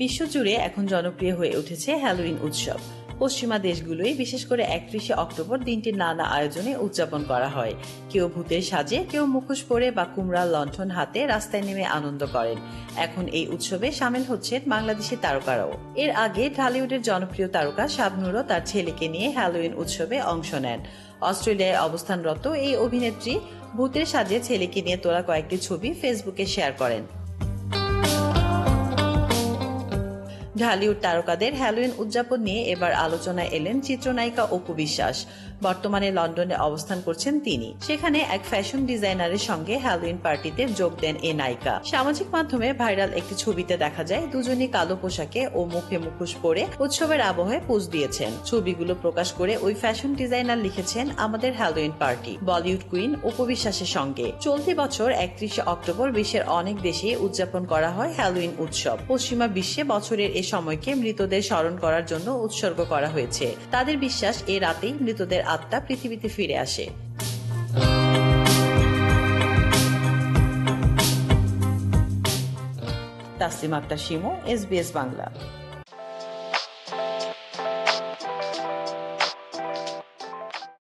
বিশ্বজুড়ে এখন জনপ্রিয় হয়ে উঠেছে হ্যালোউইন উৎসব। পশ্চিমা দেশগুলোই বিশেষ করে 31শে অক্টোবর দিনটি নানা আয়োজনে উদযাপন করা হয়। কেউ ভূতের সাজে, কেউ মুখোশ পরে বা কুমড়ার লণ্ঠন হাতে রাস্তায় নেমে আনন্দ করেন। এখন এই উৎসবে সামিল হচ্ছেন বাংলাদেশি তারকারাও। এর আগে ঢালিউডের জনপ্রিয় তারকা শাবনূরও তার ছেলেকে নিয়ে হ্যালোউইন উৎসবে অংশ নেন। অস্ট্রেলিয়ায় অবস্থানরত এই অভিনেত্রী ভূতের সাজে ছেলেকে নিয়ে তোলা কয়েকটি ছবি ফেসবুকে শেয়ার করেন। ঢালিউড তারকাদের হ্যালোউইন উদযাপন নিয়ে এবার আলোচনায় এলেন চিত্রনায়িকা অপু বিশ্বাস। বর্তমানে লন্ডনে অবস্থান করছেন তিনি। সেখানে এক ফ্যাশন ডিজাইনারের সঙ্গে হ্যালোউইন পার্টিতে যোগ দেন এই নায়িকা। সামাজিক মাধ্যমে ভাইরাল একটি ছবিতে দেখা যায় দুজনই কালো পোশাকে ও মুখে মুখোশ পরে উৎসবের আবহে পোজ দিয়েছেন। ছবিগুলো প্রকাশ করে ওই ফ্যাশন ডিজাইনার লিখেছেন, আমাদের Halloween party Bollywood queen Apu বিশ্বাসের সঙ্গে। চলতি বছর 31শে অক্টোবর বিশ্বের অনেক দেশে উদযাপন করা হয় হ্যালোউইন উৎসব। পশ্চিমা বিশ্বে বছরের এই সময়কে মৃতদের স্মরণ করার জন্য উৎসর্গ করা হয়েছে। তাদের বিশ্বাস, এ রাতেই মৃতদের আত্মা পৃথিবীতে ফিরে আসে। তাসলিমা আক্তার শিমু, SBS বাংলা।